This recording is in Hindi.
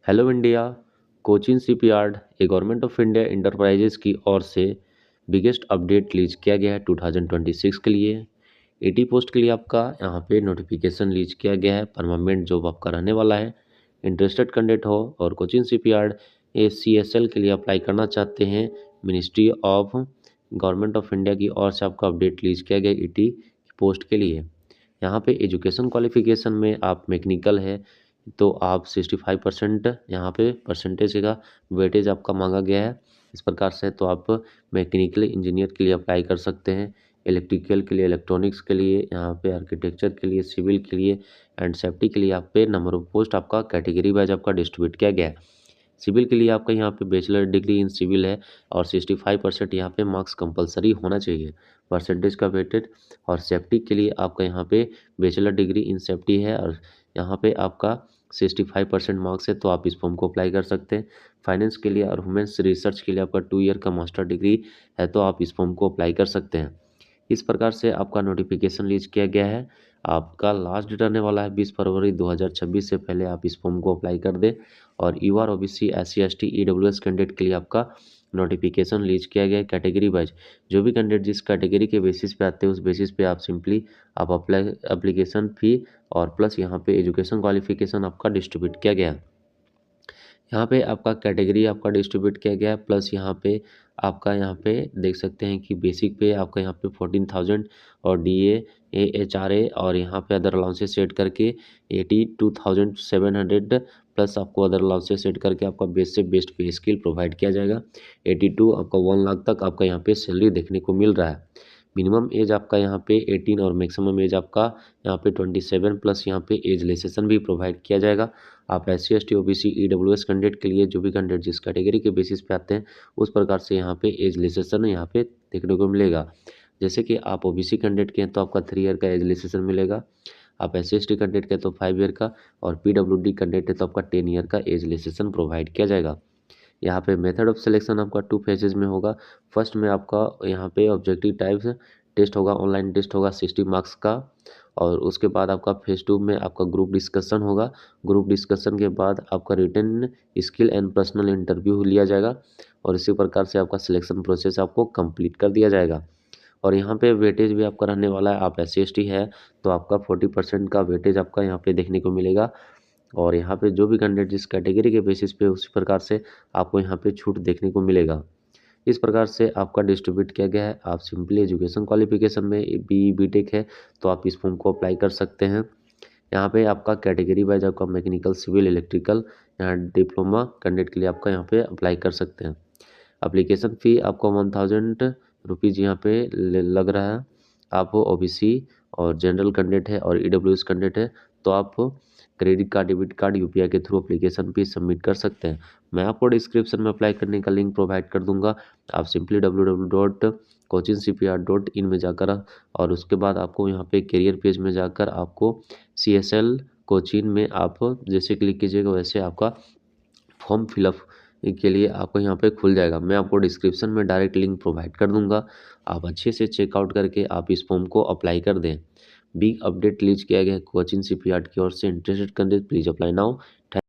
Hello India. Cochin shipyard A government of India enterprises की ओर से बिगेस्ट अपडेट रिलीज किया गया है 2026 के लिए। 80 पोस्ट के लिए आपका यहाँ पे नोटिफिकेशन रिलीज किया गया है। परमानेंट जॉब आपका रहने वाला है। इंटरेस्टेड कैंडिडेट हो और कोचिन शिपयार्ड ACSL के लिए अप्लाई करना चाहते हैं, ministry of government of India की ओर से आपका अपडेट रिलीज किया गया 80 पोस्ट के लिए। यहाँ पे एजुकेशन क्वालिफिकेशन में आप मैकेनिकल है तो आप 65% यहाँ पे परसेंटेज का वेटेज आपका मांगा गया है। इस प्रकार से तो आप मैकेनिकल इंजीनियर के लिए अप्लाई कर सकते हैं, इलेक्ट्रिकल के लिए, इलेक्ट्रॉनिक्स के लिए, यहाँ पे आर्किटेक्चर के लिए, सिविल के लिए एंड सेफ्टी के लिए आप पे नंबर ऑफ पोस्ट आपका कैटेगरी वाइज आपका डिस्ट्रीब्यूट किया गया है। सिविल के लिए आपका यहाँ पे बैचलर डिग्री इन सिविल है और 65% यहाँ पे मार्क्स कंपलसरी होना चाहिए परसेंटेज का वेटेड। और सेफ्टी के लिए आपका यहाँ पे बैचलर डिग्री इन सेफ्टी है और यहाँ पे आपका 65% मार्क्स है तो आप इस फॉर्म को अप्लाई कर सकते हैं। फाइनेंस के लिए और ह्यूमन्स रिसर्च के लिए आपका 2 ईयर का मास्टर डिग्री है तो आप इस फॉर्म को अप्लाई कर सकते हैं। इस प्रकार से आपका नोटिफिकेशन रिलीज किया गया है। आपका लास्ट डेट आने वाला है 20 फरवरी 2026 से पहले आप इस फॉर्म को अप्लाई कर दें। और UR OBC SC ST EWS candidate के लिए आपका नोटिफिकेशन रिलीज किया गया है कैटेगरी वाइज। जो भी कैंडिडेट जिस कैटेगरी के बेसिस पे आते हैं उस बेसिस पे आप सिंपली आप अप्लाई एप्लीकेशन फ़ी और प्लस यहाँ पे एजुकेशन क्वालिफिकेशन आपका डिस्ट्रीब्यूट किया गया है। यहाँ पे आपका कैटेगरी आपका डिस्ट्रीब्यूट किया गया है प्लस यहाँ पे देख सकते हैं कि बेसिक पे आपका यहाँ पे 14,000 और DA AHRA और यहाँ पे अदर अलाउंसेस सेट करके 82,700 प्लस आपको अदर अलाउंसेस सेट करके आपका बेस्ट से बेस्ट पे स्किल प्रोवाइड किया जाएगा। 82 आपका 1 लाख तक आपका यहाँ पे सैलरी देखने को मिल रहा है। मिनिमम एज आपका यहाँ पे 18 और मैक्सिमम एज आपका यहाँ पे 27 प्लस यहाँ पे एज रिलैक्सेशन भी प्रोवाइड किया जाएगा। आप SC ST OBC EWS candidate के लिए जो भी कैंडिडेट जिस कैटेगरी के बेसिस पे आते हैं उस प्रकार से यहाँ पे एज रिलैक्सेशन यहाँ पे देखने को मिलेगा। जैसे कि आप OBC कैंडिडेट के हैं तो आपका 3 ईयर का एज रिलैक्सेशन मिलेगा। आप SC ST कैंडिडेट के हैं तो 5 ईयर का और PWD कैंडिडेट है तो आपका 10 ईयर का एज रिलैक्सेशन प्रोवाइड किया जाएगा। यहाँ पे मेथड ऑफ सिलेक्शन आपका 2 फेजेज में होगा। फर्स्ट में आपका यहाँ पे ऑब्जेक्टिव टाइप्स टेस्ट होगा, ऑनलाइन टेस्ट होगा 60 मार्क्स का। और उसके बाद आपका फेज 2 में आपका ग्रुप डिस्कशन होगा। ग्रुप डिस्कशन के बाद आपका written skill and personal interview लिया जाएगा और इसी प्रकार से आपका सिलेक्शन प्रोसेस आपको कंप्लीट कर दिया जाएगा। और यहाँ पे वेटेज भी आपका रहने वाला है। आप SC ST है तो आपका 40% का वेटेज आपका यहाँ पे देखने को मिलेगा। और यहाँ पे जो भी कैंडिडेट जिस कैटेगरी के बेसिस पे उसी प्रकार से आपको यहाँ पे छूट देखने को मिलेगा। इस प्रकार से आपका डिस्ट्रीब्यूट किया गया है। आप सिंपली एजुकेशन क्वालिफिकेशन में BE BTech है तो आप इस फॉर्म को अप्लाई कर सकते हैं। यहाँ पे आपका कैटेगरी वाइज आपका मैकेनिकल, सिविल, इलेक्ट्रिकल, यहाँ डिप्लोमा कैंडिडेट के लिए आपका यहाँ पे अप्लाई कर सकते हैं। एप्लीकेशन फ़ी आपको 1000 रुपीज़ यहाँ पे लग रहा है। आप OBC और जनरल कैंडिडेट है और EWS कैंडिडेट है तो आप credit card, debit card, UPI के थ्रू एप्लीकेशन भी सबमिट कर सकते हैं। मैं आपको डिस्क्रिप्शन में अप्लाई करने का लिंक प्रोवाइड कर दूंगा। आप सिंपली www.cochinscpr.in में जाकर और उसके बाद आपको यहाँ पे करियर पेज में जाकर आपको CSL कोचिन में आप जैसे क्लिक कीजिएगा वैसे आपका फॉर्म फिलअप के लिए आपको यहाँ पे खुल जाएगा। मैं आपको डिस्क्रिप्शन में डायरेक्ट लिंक प्रोवाइड कर दूंगा। आप अच्छे से चेकआउट करके आप इस फॉर्म को अप्लाई कर दें। बिग अपडेट रिलीज किया गया है कोचिन शिपयार्ड की ओर से। Interested candidate please apply now.